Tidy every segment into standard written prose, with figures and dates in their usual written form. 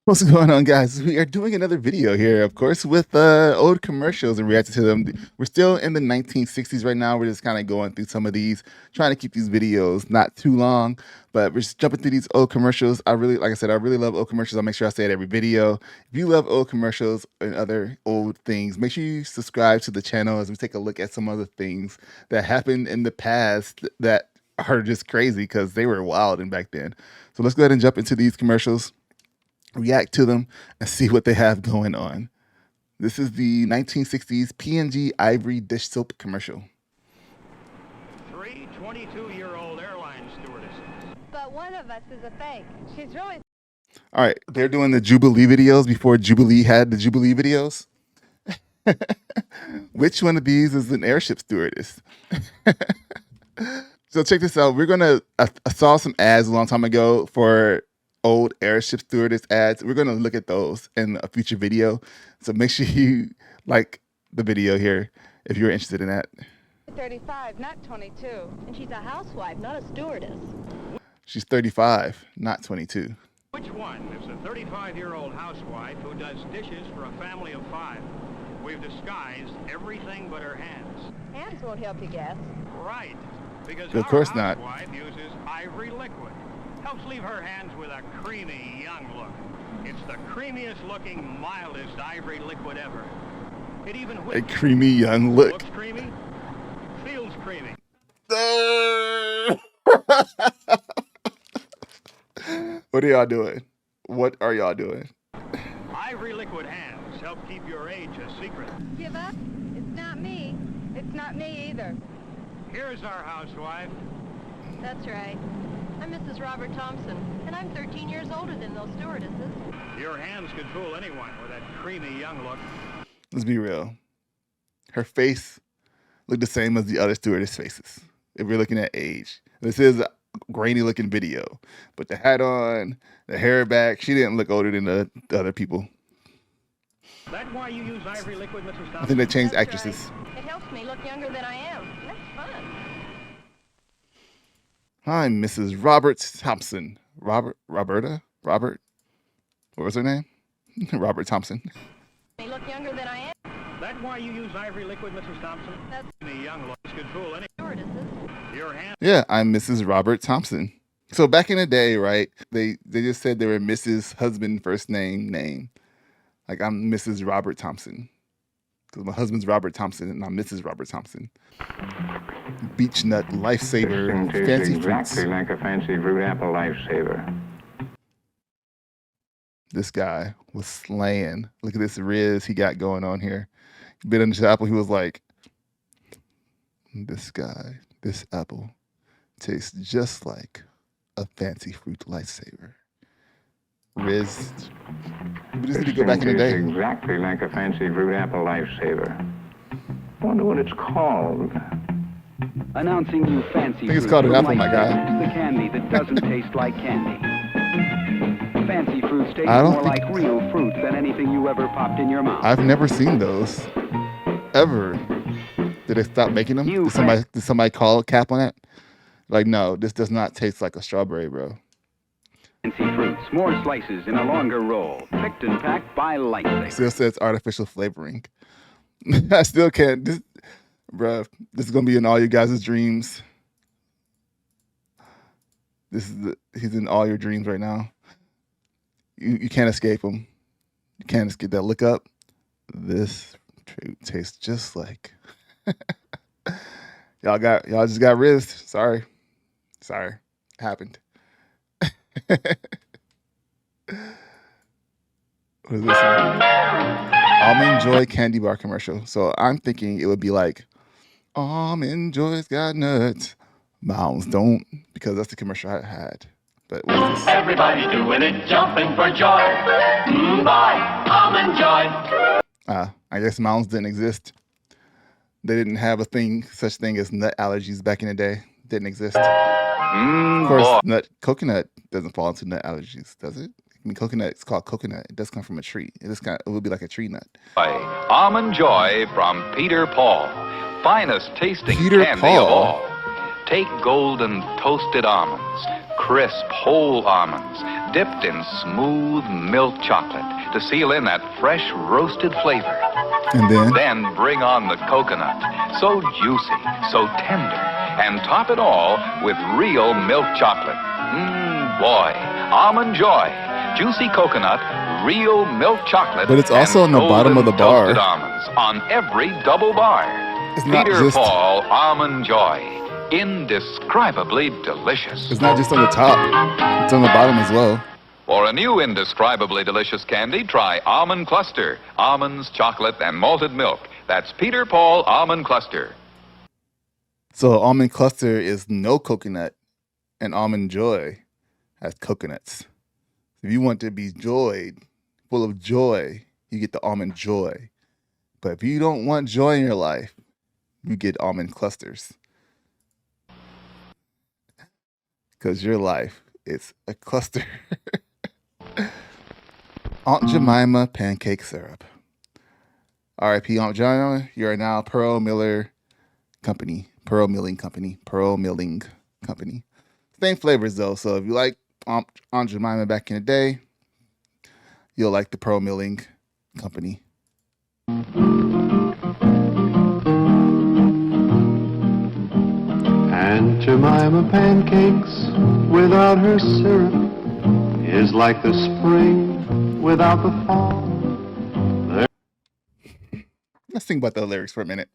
What's going on, guys? We are doing another video here, of course, with old commercials and reacting to them. We're still in the 1960s right now. We're just kind of going through some of these, trying to keep these videos not too long, but we're just jumping through these old commercials. Like I said, I really love old commercials. I'll make sure I say it every video. If you love old commercials and other old things, make sure you subscribe to the channel as we take a look at some other things that happened in the past that are just crazy because they were wild and back then. So let's go ahead and jump into these commercials, react to them, and see what they have going on. This is the 1960s P&G Ivory dish soap commercial. Three 22-year-old airline stewardesses. But one of us is a fake. She's really... All right, they're doing the Jubilee videos before Jubilee had the Jubilee videos. Which one of these is an airship stewardess? So check this out. I saw some ads a long time ago for old airship stewardess ads. We're going to look at those in a future video. So make sure you like the video here if you're interested in that. 35, not 22. And she's a housewife, not a stewardess. She's 35, not 22. Which one is a 35-year-old housewife who does dishes for a family of 5? We've disguised everything but her hands. Hands won't help you guess. Right, because Of course not. our housewife uses ivory liquid. Helps leave her hands with a creamy, young look. It's the creamiest looking, mildest ivory liquid ever. It even A creamy young look. looks creamy, feels creamy. What are y'all doing? What are y'all doing? Ivory liquid hands help keep your age a secret. Give up? It's not me. It's not me either. Here's our housewife. That's right. I'm Mrs. Robert Thompson, and I'm 13 years older than those stewardesses. Your hands could fool anyone with that creamy young look. Let's be real. Her face looked the same as the other stewardess faces. If we're looking at age, this is a grainy looking video, but the hat on, the hair back, she didn't look older than the other people. That's why you use ivory liquid, Mrs. Thompson? I think they changed That's actresses. right. It helps me look younger than I am. That's fun. Hi, Mrs. Robert Thompson. Robert? What was her name? Robert Thompson. Me look younger than I am. That's why you use ivory liquid, Mrs. Thompson? That's The young looks could fool any. stewardesses. Your hands. Yeah, I'm Mrs. Robert Thompson. So back in the day, right, they just said they were Mrs. Husband first name. Like, I'm Mrs. Robert Thompson. Because my husband's Robert Thompson and I'm Mrs. Robert Thompson. Beech nut lifesaver, Tastes fancy exactly fruits. like a fancy fruit apple lifesaver. This guy was slaying. Look at this Riz he got going on here. He bit into the apple. He was like, this apple tastes just like a fancy fruit lifesaver. Rizzed. We just need to go back in the Tastes day. exactly like a fancy fruit apple lifesaver. Wonder what it's called. Announcing new fancy I think it's fruit called an from apple, my guy. Lifesaver, the candy that doesn't taste like candy. Fancy fruits taste I don't more think- like real fruit than anything you ever popped in your mouth. I've never seen those. Ever. Did they stop making them? You Did somebody call a cap on that? Like, no, this does not taste like a strawberry, bro. Fancy fruits, more slices in a longer roll, picked and packed by Lifesaver. Still says artificial flavoring. I still can't. Bruh, this is gonna be in all you guys' dreams. He's in all your dreams right now. You can't escape him. You can't escape that. Look up. This tastes just like. y'all just got rizzed. Sorry. Happened. What is this one? Almond Joy candy bar commercial. So I'm thinking it would be like, Almond Joy's got nuts, Mounds don't, because that's the commercial I had. But what is this? Everybody doing it, jumping for joy. Boy, almond joy. I guess Mounds didn't exist. They didn't have such thing as nut allergies back in the day. Didn't exist. Of course, coconut doesn't fall into nut allergies, does it? I mean, coconut, it's called coconut. It does come from a tree. It would be like a tree nut. Almond Joy from Peter Paul. Finest tasting Peter candy Paul. of all. Take golden toasted almonds, crisp whole almonds dipped in smooth milk chocolate to seal in that fresh roasted flavor. And Then bring on the coconut, so juicy, so tender, and top it all with real milk chocolate. Boy, Almond Joy, juicy coconut, real milk chocolate, But it's also on and the bottom of the golden bar. toasted almonds on every double bar. It's not Peter just- Paul Almond Joy, indescribably delicious. it's not just on the top; it's on the bottom as well. For a new indescribably delicious candy, try Almond Cluster. Almonds, chocolate, and malted milk. That's Peter Paul Almond Cluster. So almond cluster is no coconut, and almond joy has coconuts. If you want to be joyed, full of joy, you get the almond joy. But if you don't want joy in your life, you get almond clusters. Because your life is a cluster. Aunt Jemima pancake syrup. R.I.P. Aunt Jemima, you are now Pearl Milling Company. Same flavors though, so if you like Aunt Jemima back in the day, you'll like the Pearl Milling Company. Aunt Jemima pancakes without her syrup is like the spring without the fall. Let's think about the lyrics for a minute.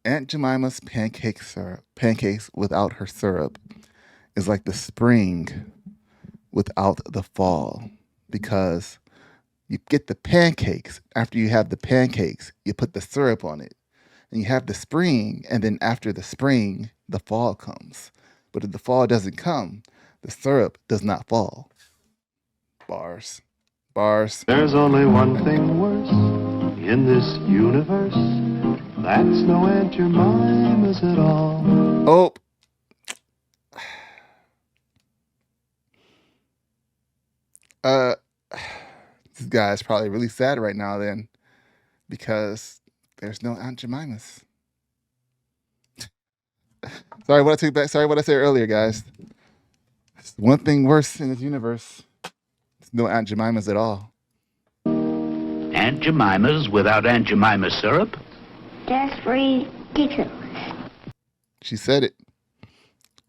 Aunt Jemima's pancakes without her syrup is like the spring without the fall, because you get the pancakes. After you have the pancakes, you put the syrup on it, and you have the spring, and then after the spring, the fall comes. But if the fall doesn't come, the syrup does not fall. Bars. There's only one thing worse in this universe. That's no Aunt Jemima's at all. Oh. This guy's probably really sad right now then, because there's no Aunt Jemima's. Sorry what I took back. Sorry what I said earlier, guys. There's one thing worse in this universe. There's no Aunt Jemima's at all. Aunt Jemima's without Aunt Jemima syrup? That's ridiculous. She said it.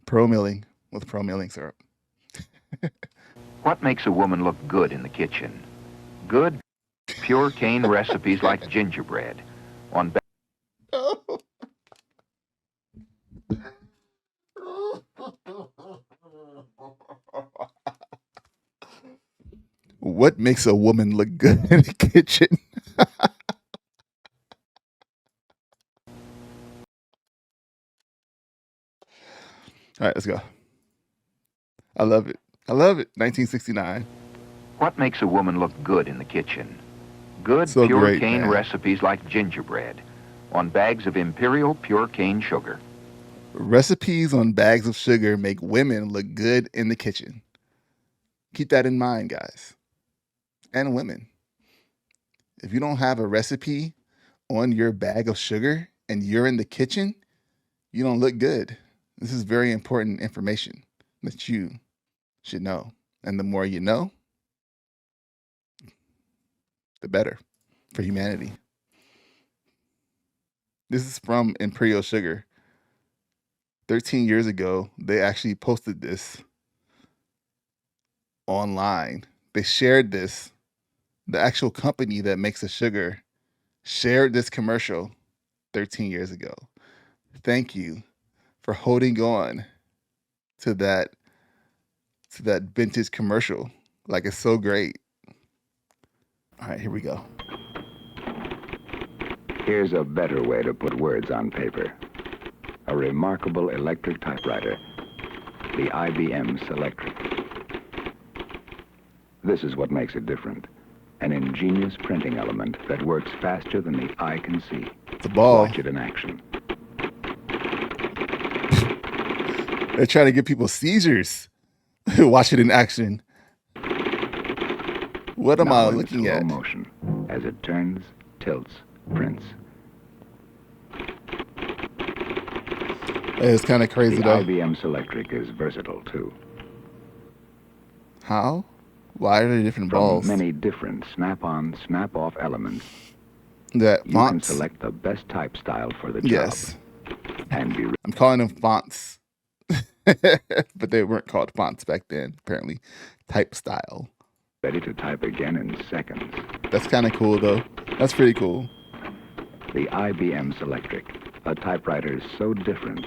Pearl Milling with Pearl Milling syrup. What makes a woman look good in the kitchen? Good, pure cane recipes like gingerbread. On What makes a woman look good in the kitchen? All right, let's go. I love it. 1969. What makes a woman look good in the kitchen? Good, So pure great, cane man. recipes like gingerbread. On bags of imperial pure cane sugar. Recipes on bags of sugar make women look good in the kitchen. Keep that in mind, guys. And women. If you don't have a recipe on your bag of sugar and you're in the kitchen, you don't look good. This is very important information that you should know. And the more you know, the better for humanity. This is from Imperial Sugar. 13 years ago, they actually posted this online. They shared this. The actual company that makes the sugar shared this commercial 13 years ago. Thank you for holding on to that vintage commercial. Like, it's so great. All right, here we go. Here's a better way to put words on paper. A remarkable electric typewriter, the IBM Selectric. This is what makes it different. An ingenious printing element that works faster than the eye can see. It's a ball. Watch it in action. They're trying to give people seizures. Watch it in action. What am I Now in looking slow at? motion, as it turns, tilts, prints. It's kind of crazy The though. IBM Selectric is versatile too. How? Why are there different From balls? many different snap-on, snap-off elements, That you can fonts? select the best type style for the Yes. job and be I'm calling them fonts. But they weren't called fonts back then, apparently. Type style. ready to type again in seconds. That's kind of cool, though. That's pretty cool. The IBM Selectric, a typewriter so different,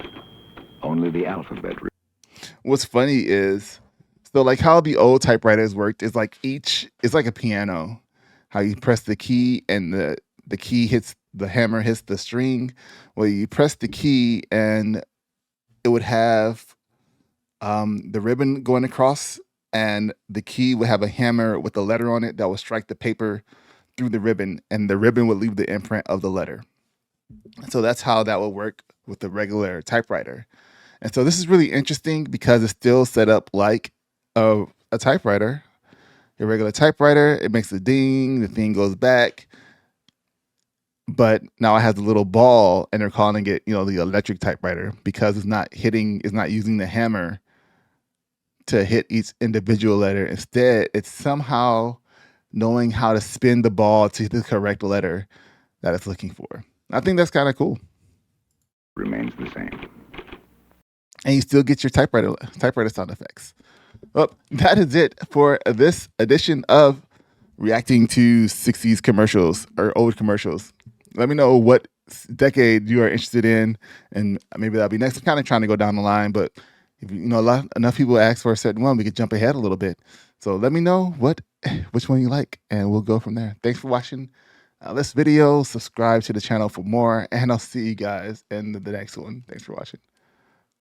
only the alphabet. What's funny is, so like how the old typewriters worked is like it's like a piano. How you press the key and the key hits the hammer hits the string. Well, you press the key and it would have the ribbon going across, and the key would have a hammer with a letter on it that would strike the paper through the ribbon, and the ribbon would leave the imprint of the letter. So that's how that would work with the regular typewriter. And so this is really interesting because it's still set up like a typewriter, a regular typewriter. It makes a ding, the thing goes back. But now it has a little ball, and they're calling it, the electric typewriter, because it's not using the hammer to hit each individual letter. Instead, it's somehow knowing how to spin the ball to the correct letter that it's looking for. I think that's kind of cool. Remains the same. And you still get your typewriter sound effects. Well, that is it for this edition of reacting to 60s commercials or old commercials. Let me know what decade you are interested in, and maybe that'll be next. I'm kind of trying to go down the line, but if enough people ask for a certain one, we could jump ahead a little bit. So let me know which one you like, and we'll go from there. Thanks for watching this video. Subscribe to the channel for more, and I'll see you guys in the next one. Thanks for watching.